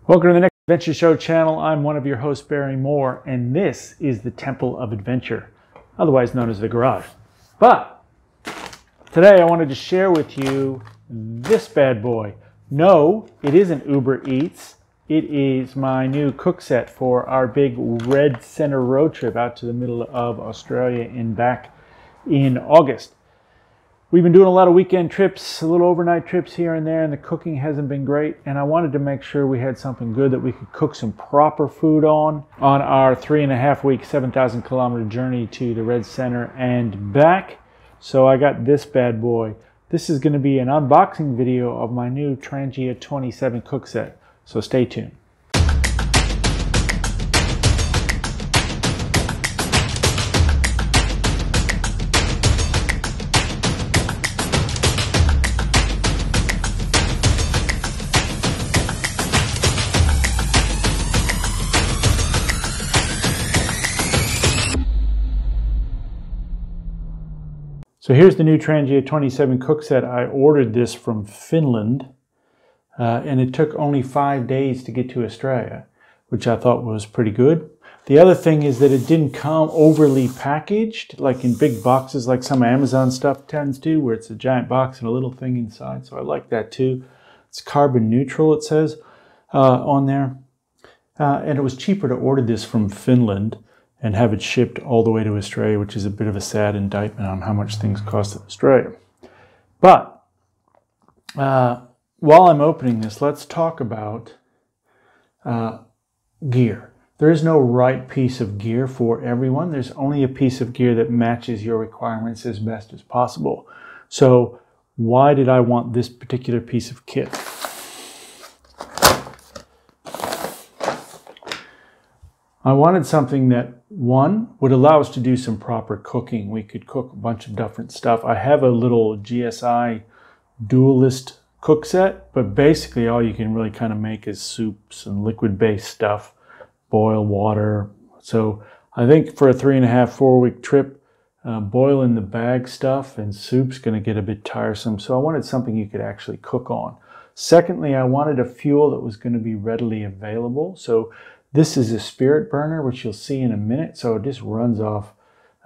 Welcome to the Next Adventure Show channel. I'm one of your hosts, Barry Moore, and this is the Temple of Adventure, otherwise known as the Garage. But today I wanted to share with you this bad boy. No, it isn't Uber Eats. It is my new Cookset for our big Red Center road trip out to the middle of Australia and back in August. We've been doing a lot of weekend trips, a little overnight trips here and there, and the cooking hasn't been great. And I wanted to make sure we had something good that we could cook some proper food on our 3.5-week, 7,000 kilometer journey to the Red Center and back. So I got this bad boy. This is going to be an unboxing video of my new Trangia 27 Cookset. So stay tuned. So here's the new Trangia 27 Cookset. I ordered this from Finland, and it took only 5 days to get to Australia, which I thought was pretty good. The other thing is that it didn't come overly packaged, like in big boxes like some Amazon stuff tends to, where it's a giant box and a little thing inside. So I like that too. It's carbon neutral, it says on there. And it was cheaper to order this from Finland and have it shipped all the way to Australia, which is a bit of a sad indictment on how much things cost in Australia. But while I'm opening this, let's talk about gear. There is no right piece of gear for everyone. There's only a piece of gear that matches your requirements as best as possible. So why did I want this particular piece of kit? I wanted something that, one, would allow us to do some proper cooking. We could cook a bunch of different stuff. I have a little GSI dualist Cookset, but basically all you can really kind of make is soups and liquid-based stuff, boil water. So I think for a 3.5-4 week trip, boiling the bag stuff and soup's going to get a bit tiresome. So I wanted something you could actually cook on. Secondly, I wanted a fuel that was going to be readily available. So this is a spirit burner, which you'll see in a minute. So it just runs off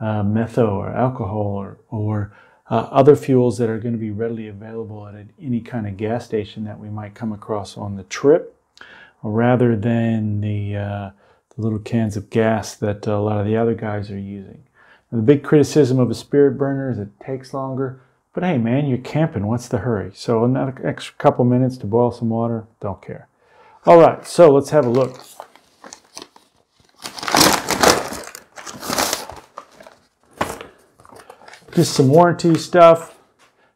metho or alcohol or other fuels that are going to be readily available at any kind of gas station that we might come across on the trip, rather than the little cans of gas that a lot of the other guys are using. And the big criticism of a spirit burner is it takes longer. But hey, man, you're camping. What's the hurry? So another extra couple minutes to boil some water. Don't care. All right, so let's have a look. Just some warranty stuff.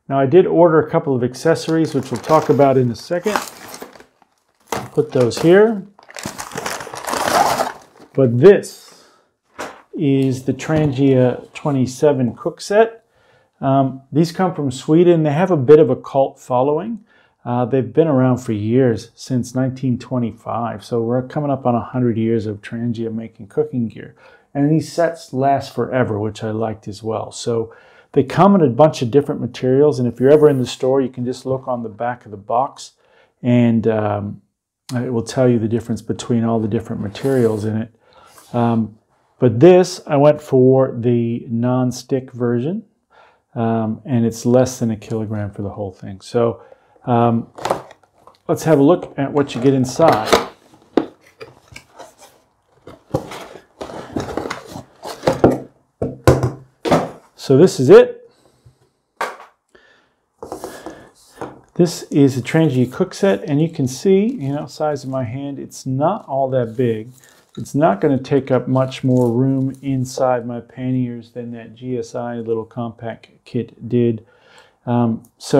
Now I did order a couple of accessories, which we'll talk about in a second. I'll put those here. But this is the Trangia 27 Cookset. These come from Sweden. They have a bit of a cult following. They've been around for years, since 1925. So we're coming up on 100 years of Trangia making cooking gear. And these sets last forever, which I liked as well. So they come in a bunch of different materials. And if you're ever in the store, you can just look on the back of the box. And it will tell you the difference between all the different materials in it. But this, I went for the non-stick version. And it's less than 1 kilogram for the whole thing. So let's have a look at what you get inside. So this is it. This is a Trangia Cookset, and you can see, size of my hand, it's not all that big. It's not going to take up much more room inside my panniers than that GSI little compact kit did. It's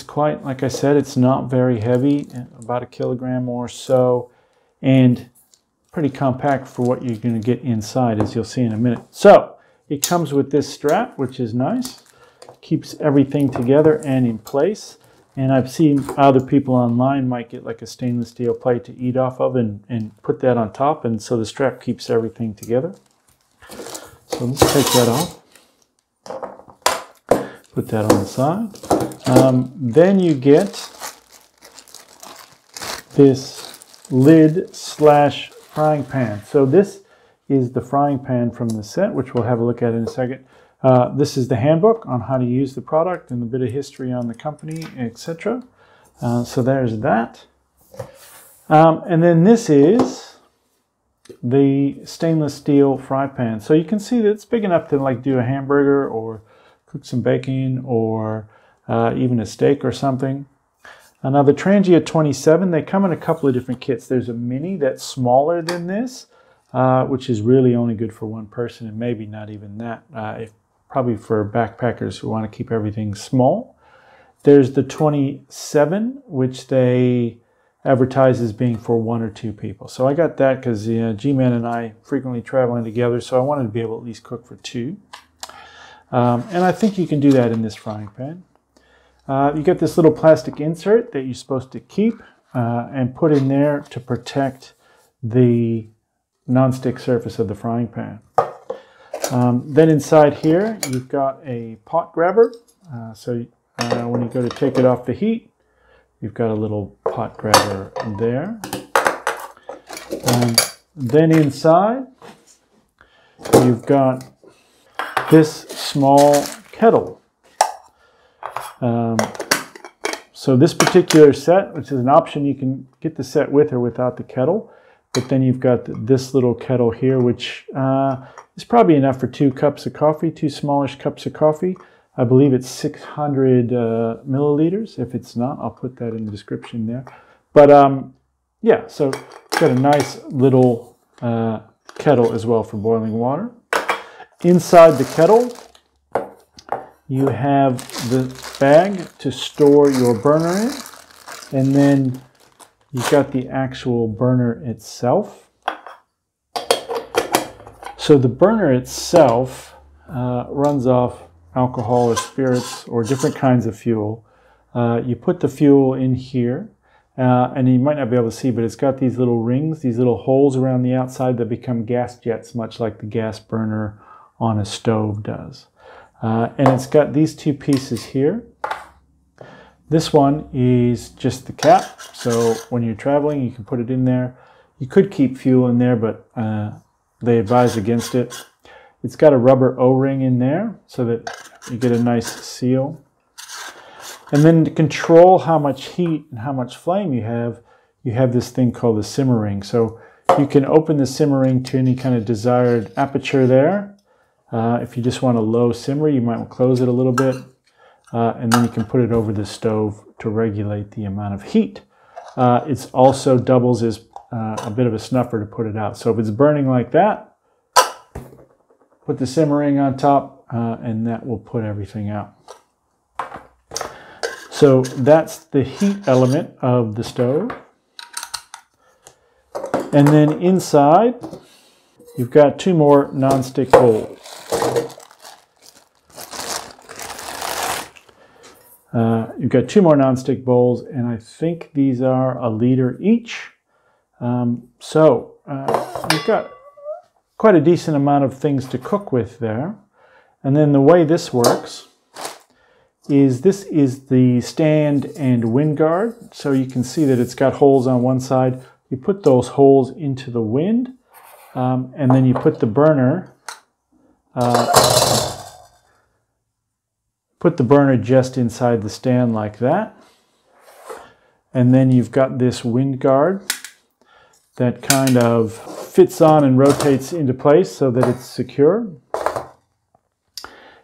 quite, like I said, it's not very heavy, about 1 kilogram or so, and pretty compact for what you're going to get inside, as you'll see in a minute. So it comes with this strap, which is nice. Keeps everything together and in place. And I've seen other people online might get like a stainless steel plate to eat off of and put that on top. And so the strap keeps everything together. So let's take that off. Put that on the side. Then you get this lid slash frying pan. So this is the frying pan from the set, which we'll have a look at in a second. This is the handbook on how to use the product and a bit of history on the company, etc. So there's that. And then this is the stainless steel fry pan. So you can see that it's big enough to like do a hamburger or cook some bacon or even a steak or something. Now the Trangia 27, they come in a couple of different kits. There's a mini that's smaller than this, which is really only good for one person, and maybe not even that. Probably for backpackers who want to keep everything small. There's the 27, which they advertise as being for 1 or 2 people. So I got that because G-Mann and I frequently traveling together, so I wanted to be able to at least cook for 2. And I think you can do that in this frying pan. You get this little plastic insert that you're supposed to keep and put in there to protect the non-stick surface of the frying pan. Then inside here, you've got a pot grabber. So when you go to take it off the heat, you've got a little pot grabber there. Then inside, you've got this small kettle. So this particular set, which is an option, you can get the set with or without the kettle. But then you've got this little kettle here, which is probably enough for 2 cups of coffee, 2 smallish cups of coffee. I believe it's 600 milliliters. If it's not, I'll put that in the description there. But yeah, so it's got a nice little kettle as well for boiling water. Inside the kettle, you have the bag to store your burner in, and then you've got the actual burner itself. So the burner itself runs off alcohol or spirits or different kinds of fuel. You put the fuel in here, and you might not be able to see, but it's got these little rings, these little holes around the outside that become gas jets, much like the gas burner on a stove does. And it's got these 2 pieces here. This one is just the cap, so when you're traveling you can put it in there. You could keep fuel in there, but they advise against it. It's got a rubber O-ring in there so that you get a nice seal. And then to control how much heat and how much flame you have this thing called the simmer ring. So you can open the simmer ring to any kind of desired aperture there. If you just want a low simmer, you might close it a little bit. And then you can put it over the stove to regulate the amount of heat. It also doubles as a bit of a snuffer to put it out. So if it's burning like that, put the simmer ring on top, and that will put everything out. So that's the heat element of the stove. And then inside, you've got 2 more non-stick bowls. You've got 2 more non-stick bowls, and I think these are 1 liter each. So you've got quite a decent amount of things to cook with there. And then the way this works is this is the stand and wind guard. So you can see that it's got holes on one side. You put those holes into the wind, and then you put the burner just inside the stand like that. And then you've got this wind guard that kind of fits on and rotates into place so that it's secure.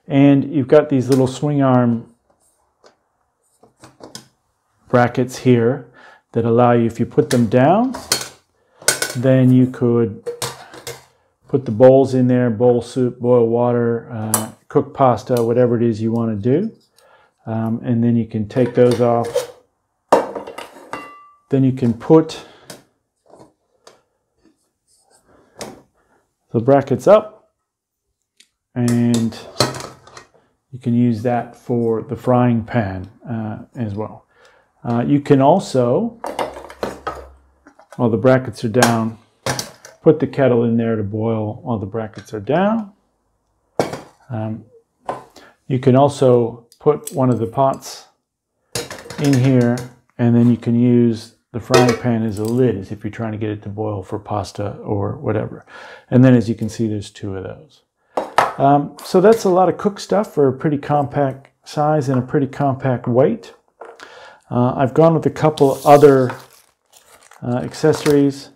And you've got these little swing arm brackets here that allow you, if you put them down, then you could put the bowls in there, boil soup, boil water, cook pasta, whatever it is you want to do. And then you can take those off. Then you can put the brackets up, and you can use that for the frying pan as well. You can also, while the brackets are down, put the kettle in there to boil while the brackets are down. You can also put one of the pots in here, and then you can use the frying pan is a lid, as if you're trying to get it to boil for pasta or whatever. And then as you can see, there's 2 of those. So that's a lot of cook stuff for a pretty compact size and a pretty compact weight. I've gone with a couple other accessories.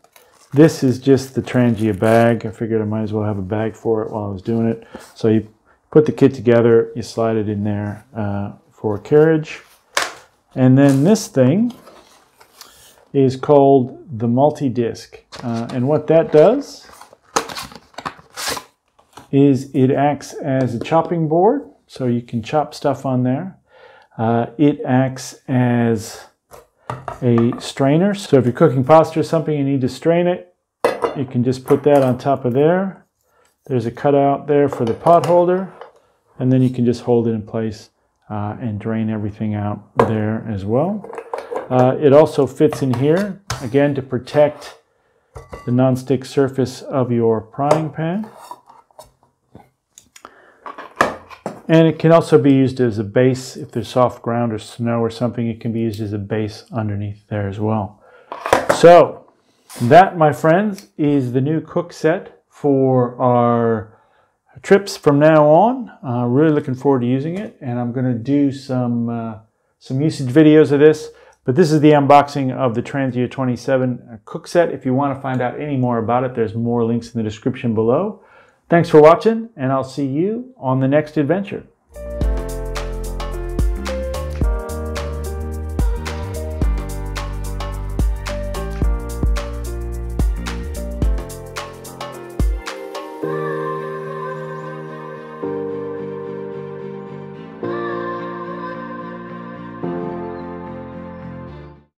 This is just the Trangia bag. I figured I might as well have a bag for it while I was doing it. So you put the kit together, you slide it in there for carriage. And then this thing is called the multi-disc. And what that does is it acts as a chopping board, so you can chop stuff on there. It acts as a strainer, so if you're cooking pasta or something, you need to strain it, you can just put that on top of there. There's a cutout there for the pot holder, and then you can just hold it in place and drain everything out there as well. It also fits in here, again, to protect the non-stick surface of your frying pan. And it can also be used as a base. If there's soft ground or snow or something, it can be used as a base underneath there as well. So that, my friends, is the new cook set for our trips from now on. Really looking forward to using it, and I'm going to do some usage videos of this. But this is the unboxing of the Trangia 27 cook set. If you want to find out any more about it, there's more links in the description below. Thanks for watching, and I'll see you on the next adventure.